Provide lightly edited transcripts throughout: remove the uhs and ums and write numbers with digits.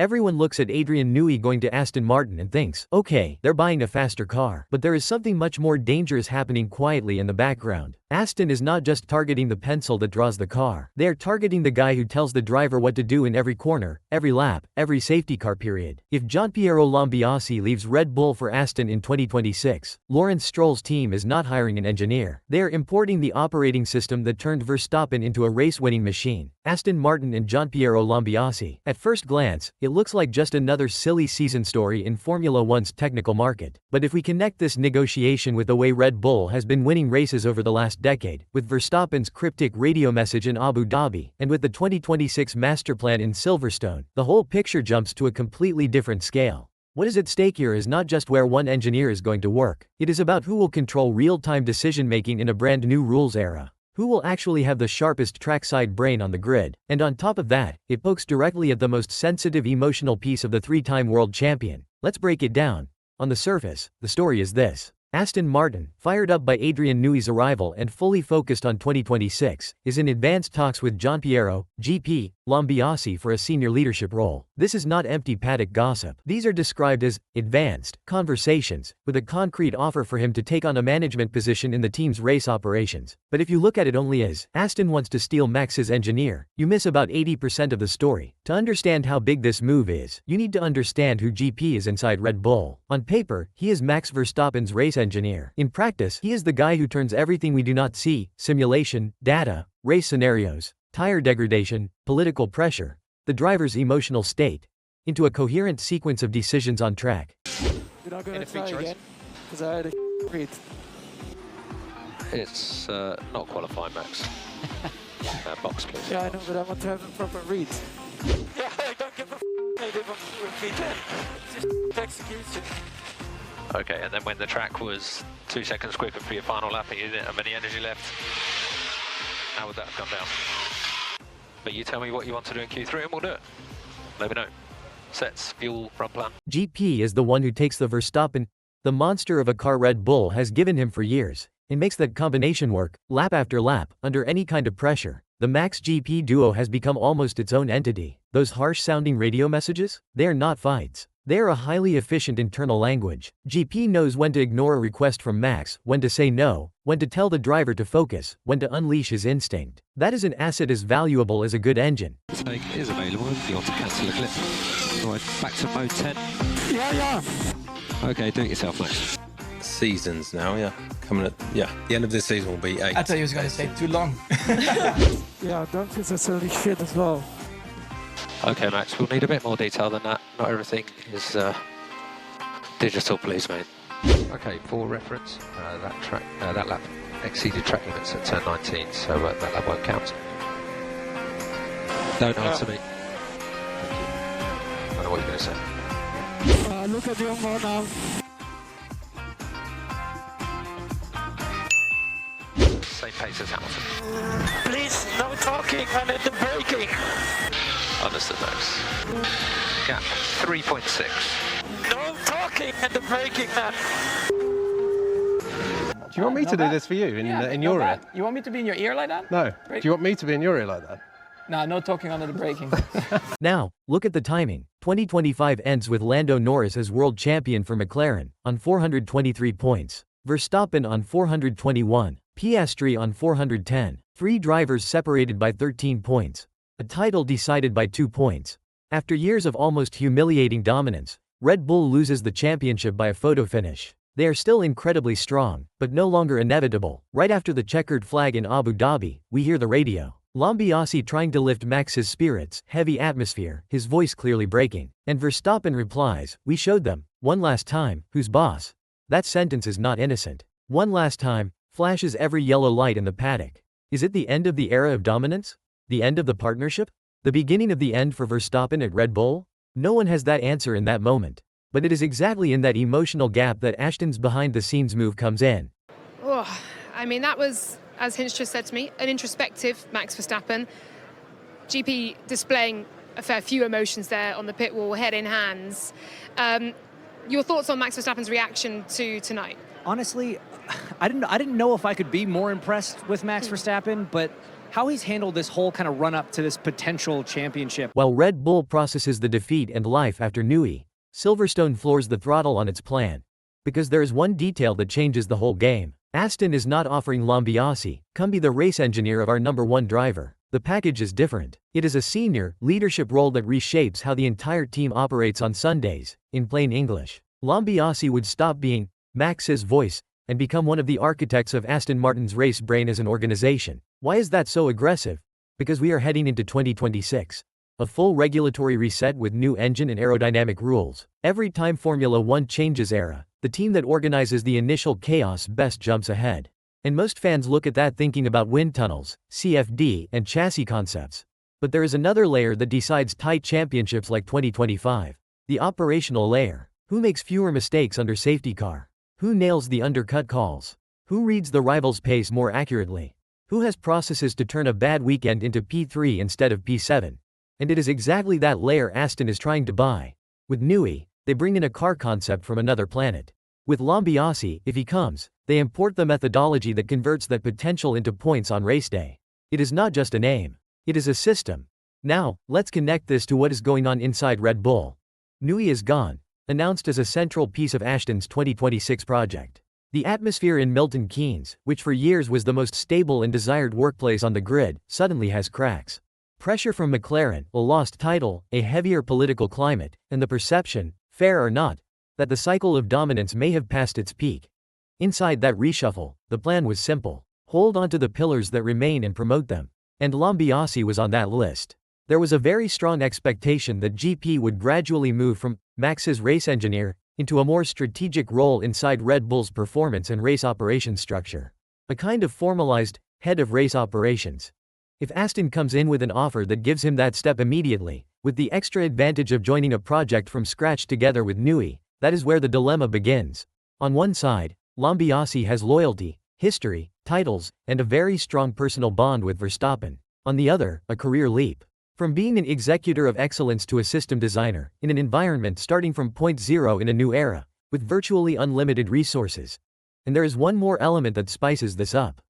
Everyone looks at Adrian Newey going to Aston Martin and thinks, okay, they're buying a faster car. But there is something much more dangerous happening quietly in the background. Aston is not just targeting the pencil that draws the car. They are targeting the guy who tells the driver what to do in every corner, every lap, every safety car period. If Gianpiero Lambiase leaves Red Bull for Aston in 2026, Lawrence Stroll's team is not hiring an engineer. They are importing the operating system that turned Verstappen into a race-winning machine. Aston Martin and Gianpiero Lambiase. At first glance, it looks like just another silly season story in Formula One's technical market. But if we connect this negotiation with the way Red Bull has been winning races over the last decade, with Verstappen's cryptic radio message in Abu Dhabi, and with the 2026 master plan in Silverstone, the whole picture jumps to a completely different scale. What is at stake here is not just where one engineer is going to work. It is about who will control real-time decision-making in a brand new rules era. Who will actually have the sharpest trackside brain on the grid? And on top of that, it pokes directly at the most sensitive emotional piece of the three-time world champion. Let's break it down. On the surface, the story is this. Aston Martin, fired up by Adrian Newey's arrival and fully focused on 2026, is in advanced talks with Gianpiero, GP, Lambiase for a senior leadership role. This is not empty paddock gossip. These are described as advanced conversations, with a concrete offer for him to take on a management position in the team's race operations. But if you look at it only as Aston wants to steal Max's engineer, you miss about 80% of the story. To understand how big this move is, you need to understand who GP is inside Red Bull. On paper, he is Max Verstappen's race engineer. In practice, he is the guy who turns everything we do not see, simulation, data, race scenarios, tire degradation, political pressure, the driver's emotional state, into a coherent sequence of decisions on track. You're not going to try again? Because I had a read. It's not qualifying, Max. Box, please. Yeah, I know, but I want to have a proper read. Yeah, I don't give a if I'm with V10. Just execution. Okay, and then when the track was 2 seconds quicker for your final lap and you didn't have any energy left, how would that have gone down? But you tell me what you want to do in Q3 and we'll do it. Let me know. Sets, fuel, run plan. GP is the one who takes the Verstappen, the monster of a car Red Bull has given him for years, and makes that combination work, lap after lap, under any kind of pressure. The Max GP duo has become almost its own entity. Those harsh-sounding radio messages? They are not fights. They are a highly efficient internal language. GP knows when to ignore a request from Max, when to say no, when to tell the driver to focus, when to unleash his instinct. That is an asset as valuable as a good engine. Take is available if you want to cancel a clip. Alright, back to mode 10. Yeah. Okay, do it yourself, Max. Seasons now, yeah. Coming at, the end of this season will be 8. I thought you was going to say too long. Yeah, don't necessarily shit as well. Okay, Max, we'll need a bit more detail than that. Not everything is digital, please, mate. Okay, for reference, that lap exceeded track limits at turn 19, so that lap won't count. Don't answer me. Thank you. I don't know what you're going to say. Look at the onboard now. Same pace as Hamilton. Please, no talking and at the braking. Understood, Max. Gap 3.6. No talking and the braking, man. Do you want me to do this for you in your ear? You want me to be in your ear like that? No. Do you want me to be in your ear like that? Nah, no talking under the braking. Now, look at the timing. 2025 ends with Lando Norris as world champion for McLaren, on 423 points. Verstappen on 421. Piastri on 410. 3 drivers separated by 13 points. A title decided by 2 points. After years of almost humiliating dominance, Red Bull loses the championship by a photo finish. They are still incredibly strong, but no longer inevitable. Right after the checkered flag in Abu Dhabi, we hear the radio. Lambiase trying to lift Max's spirits, heavy atmosphere, his voice clearly breaking. And Verstappen replies, "We showed them, one last time, who's boss." That sentence is not innocent. One last time, flashes every yellow light in the paddock. Is it the end of the era of dominance? The end of the partnership? The beginning of the end for Verstappen at Red Bull? No one has that answer in that moment. But it is exactly in that emotional gap that Aston's behind-the-scenes move comes in. Oh, I mean, that was, as Hinch just said to me, an introspective Max Verstappen. GP displaying a fair few emotions there on the pit wall, head in hands. Your thoughts on Max Verstappen's reaction to tonight? Honestly, I didn't know if I could be more impressed with Max Verstappen, but how he's handled this whole kind of run-up to this potential championship. While Red Bull processes the defeat and life after Newey, Silverstone floors the throttle on its plan. Because there is one detail that changes the whole game. Aston is not offering Lambiase, "Come be the race engineer of our #1 driver." The package is different. It is a senior, leadership role that reshapes how the entire team operates on Sundays. In plain English, Lambiase would stop being Max's voice and become one of the architects of Aston Martin's race brain as an organization. Why is that so aggressive? Because we are heading into 2026. A full regulatory reset with new engine and aerodynamic rules. Every time Formula One changes era, the team that organizes the initial chaos best jumps ahead. And most fans look at that thinking about wind tunnels, CFD, and chassis concepts. But there is another layer that decides tight championships like 2025. The operational layer. Who makes fewer mistakes under safety car? Who nails the undercut calls? Who reads the rival's pace more accurately? Who has processes to turn a bad weekend into P3 instead of P7? And it is exactly that layer Aston is trying to buy. With Newey, they bring in a car concept from another planet. With Lambiase, if he comes, they import the methodology that converts that potential into points on race day. It is not just a name. It is a system. Now, let's connect this to what is going on inside Red Bull. Newey is gone, announced as a central piece of Aston's 2026 project. The atmosphere in Milton Keynes, which for years was the most stable and desired workplace on the grid, suddenly has cracks. Pressure from McLaren, a lost title, a heavier political climate, and the perception, fair or not, that the cycle of dominance may have passed its peak. Inside that reshuffle, the plan was simple. Hold on to the pillars that remain and promote them. And Lambiase was on that list. There was a very strong expectation that GP would gradually move from Max's race engineer into a more strategic role inside Red Bull's performance and race operations structure. A kind of formalized head of race operations. If Aston comes in with an offer that gives him that step immediately, with the extra advantage of joining a project from scratch together with Newey, that is where the dilemma begins. On one side, Lambiase has loyalty, history, titles, and a very strong personal bond with Verstappen. On the other, a career leap. From being an executor of excellence to a system designer, in an environment starting from point zero in a new era, with virtually unlimited resources. And there is one more element that spices this up.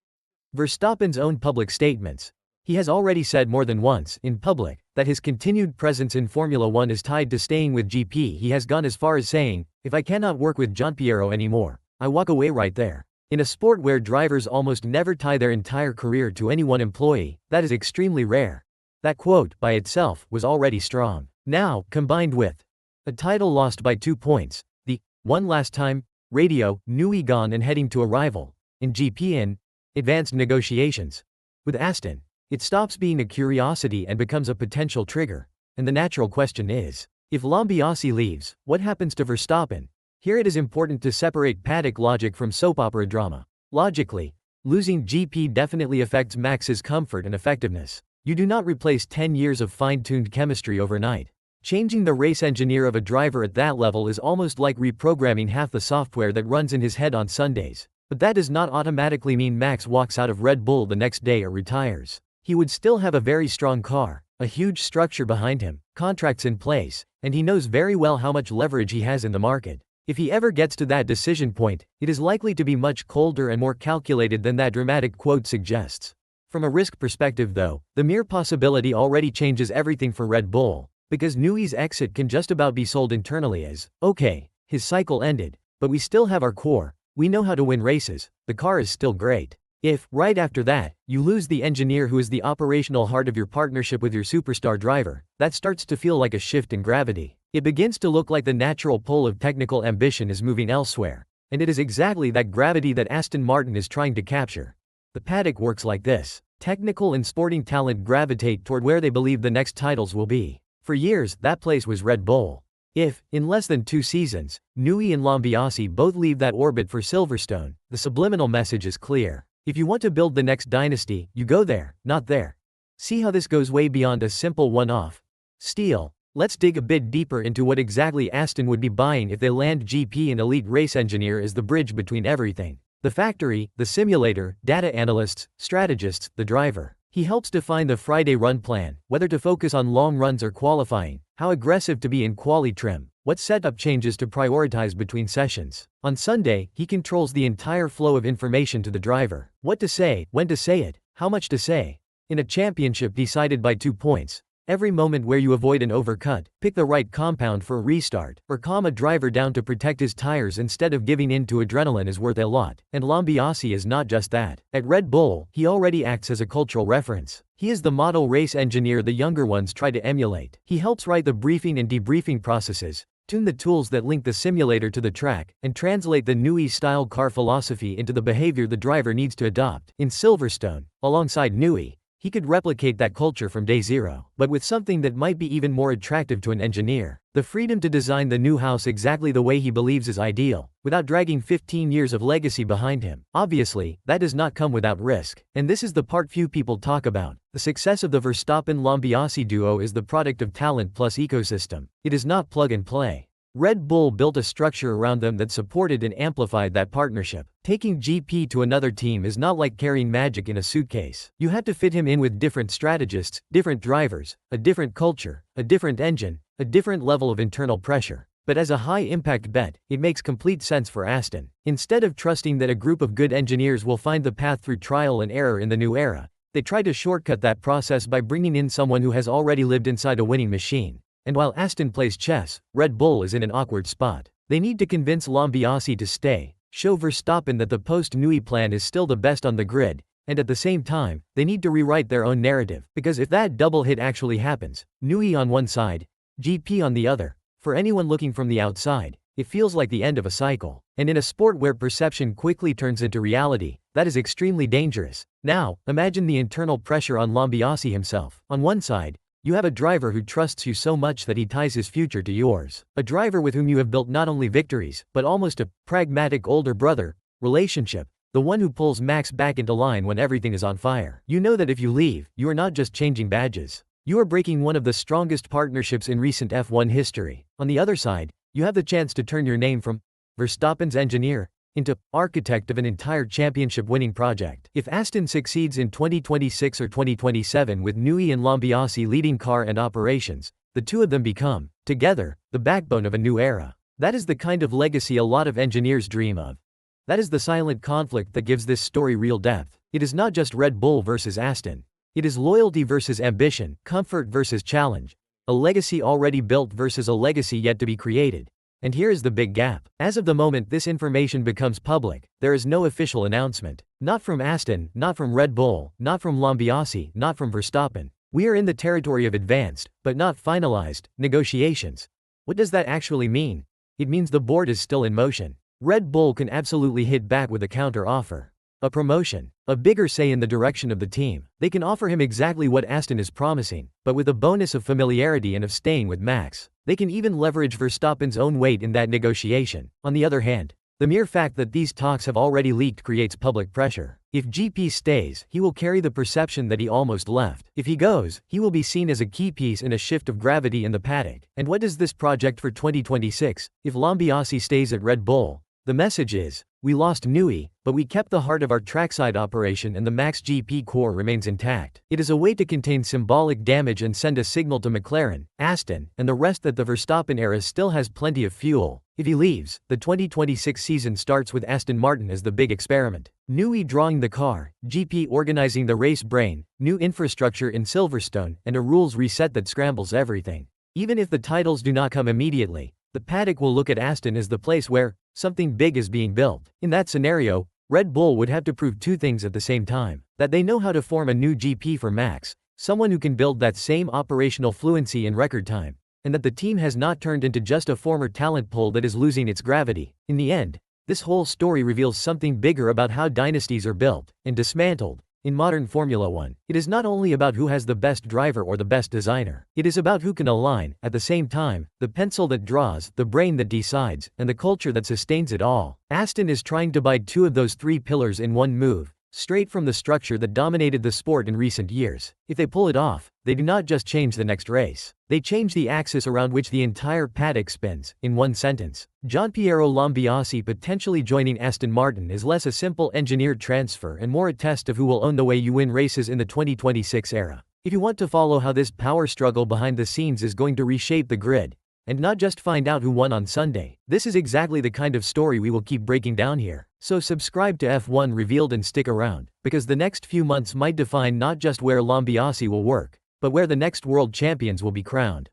Verstappen's own public statements. He has already said more than once, in public, that his continued presence in Formula One is tied to staying with GP. He has gone as far as saying, "If I cannot work with Gianpiero anymore, I walk away right there." In a sport where drivers almost never tie their entire career to any one employee, that is extremely rare. That quote, by itself, was already strong. Now, combined with a title lost by 2 points, the "one last time" radio, Newey gone and heading to a rival, in GP in advanced negotiations. With Aston, it stops being a curiosity and becomes a potential trigger. And the natural question is, if Lambiase leaves, what happens to Verstappen? Here it is important to separate paddock logic from soap opera drama. Logically, losing GP definitely affects Max's comfort and effectiveness. You do not replace 10 years of fine-tuned chemistry overnight. Changing the race engineer of a driver at that level is almost like reprogramming half the software that runs in his head on Sundays. But that does not automatically mean Max walks out of Red Bull the next day or retires. He would still have a very strong car, a huge structure behind him, contracts in place, and he knows very well how much leverage he has in the market. If he ever gets to that decision point, it is likely to be much colder and more calculated than that dramatic quote suggests. From a risk perspective though, the mere possibility already changes everything for Red Bull, because Newey's exit can just about be sold internally as, okay, his cycle ended, but we still have our core, we know how to win races, the car is still great. If, right after that, you lose the engineer who is the operational heart of your partnership with your superstar driver, that starts to feel like a shift in gravity. It begins to look like the natural pull of technical ambition is moving elsewhere. And it is exactly that gravity that Aston Martin is trying to capture. The paddock works like this. Technical and sporting talent gravitate toward where they believe the next titles will be. For years, that place was Red Bull. If, in less than 2 seasons, Newey and Lambiase both leave that orbit for Silverstone, the subliminal message is clear. If you want to build the next dynasty, you go there, not there. See how this goes way beyond a simple one-off. Steal. Let's dig a bit deeper into what exactly Aston would be buying if they land GP and elite race engineer as the bridge between everything. The factory, the simulator, data analysts, strategists, the driver. He helps define the Friday run plan, whether to focus on long runs or qualifying, how aggressive to be in quali trim, what setup changes to prioritize between sessions. On Sunday, he controls the entire flow of information to the driver. What to say, when to say it, how much to say. In a championship decided by 2 points, every moment where you avoid an overcut, pick the right compound for a restart, or calm a driver down to protect his tires instead of giving in to adrenaline is worth a lot. And Lambiase is not just that. At Red Bull, he already acts as a cultural reference. He is the model race engineer the younger ones try to emulate. He helps write the briefing and debriefing processes, tune the tools that link the simulator to the track, and translate the Newey-style car philosophy into the behavior the driver needs to adopt. In Silverstone, alongside Newey, he could replicate that culture from day zero, but with something that might be even more attractive to an engineer: the freedom to design the new house exactly the way he believes is ideal, without dragging 15 years of legacy behind him. Obviously, that does not come without risk, and this is the part few people talk about. The success of the Verstappen-Lambiase duo is the product of talent plus ecosystem. It is not plug and play. Red Bull built a structure around them that supported and amplified that partnership. Taking GP to another team is not like carrying magic in a suitcase. You had to fit him in with different strategists, different drivers, a different culture, a different engine, a different level of internal pressure. But as a high-impact bet, it makes complete sense for Aston. Instead of trusting that a group of good engineers will find the path through trial and error in the new era, they try to shortcut that process by bringing in someone who has already lived inside a winning machine. And while Aston plays chess, Red Bull is in an awkward spot. They need to convince Lambiase to stay, show Verstappen that the post-Newey plan is still the best on the grid, and at the same time, they need to rewrite their own narrative, because if that double hit actually happens, Newey on one side, GP on the other, for anyone looking from the outside, it feels like the end of a cycle. And in a sport where perception quickly turns into reality, that is extremely dangerous. Now, imagine the internal pressure on Lambiase himself. On one side, you have a driver who trusts you so much that he ties his future to yours. A driver with whom you have built not only victories, but almost a pragmatic older brother relationship, the one who pulls Max back into line when everything is on fire. You know that if you leave, you are not just changing badges. You are breaking one of the strongest partnerships in recent F1 history. On the other side, you have the chance to turn your name from Verstappen's engineer into architect of an entire championship-winning project. If Aston succeeds in 2026 or 2027 with Newey and Lambiase leading car and operations, the two of them become, together, the backbone of a new era. That is the kind of legacy a lot of engineers dream of. That is the silent conflict that gives this story real depth. It is not just Red Bull versus Aston. It is loyalty versus ambition, comfort versus challenge, a legacy already built versus a legacy yet to be created. And here is the big gap. As of the moment this information becomes public, there is no official announcement. Not from Aston, not from Red Bull, not from Lambiase, not from Verstappen. We are in the territory of advanced, but not finalized, negotiations. What does that actually mean? It means the board is still in motion. Red Bull can absolutely hit back with a counter offer. A promotion. A bigger say in the direction of the team. They can offer him exactly what Aston is promising, but with a bonus of familiarity and of staying with Max. They can even leverage Verstappen's own weight in that negotiation. On the other hand, the mere fact that these talks have already leaked creates public pressure. If GP stays, he will carry the perception that he almost left. If he goes, he will be seen as a key piece in a shift of gravity in the paddock. And what does this project for 2026? If Lambiase stays at Red Bull, the message is, we lost Newey, but we kept the heart of our trackside operation and the Max GP core remains intact. It is a way to contain symbolic damage and send a signal to McLaren, Aston, and the rest that the Verstappen era still has plenty of fuel. If he leaves, the 2026 season starts with Aston Martin as the big experiment. Newey drawing the car, GP organizing the race brain, new infrastructure in Silverstone, and a rules reset that scrambles everything. Even if the titles do not come immediately, the paddock will look at Aston as the place where something big is being built. In that scenario, Red Bull would have to prove two things at the same time: that they know how to form a new GP for Max, someone who can build that same operational fluency in record time, and that the team has not turned into just a former talent pool that is losing its gravity. In the end, this whole story reveals something bigger about how dynasties are built and dismantled. In modern Formula One, it is not only about who has the best driver or the best designer. It is about who can align, at the same time, the pencil that draws, the brain that decides, and the culture that sustains it all. Aston is trying to buy two of those three pillars in one move, straight from the structure that dominated the sport in recent years. If they pull it off, they do not just change the next race. They change the axis around which the entire paddock spins. In one sentence, Gianpiero Lambiase potentially joining Aston Martin is less a simple engineered transfer and more a test of who will own the way you win races in the 2026 era. If you want to follow how this power struggle behind the scenes is going to reshape the grid, and not just find out who won on Sunday, this is exactly the kind of story we will keep breaking down here. So subscribe to F1 Revealed and stick around, because the next few months might define not just where Lambiase will work, but where the next world champions will be crowned.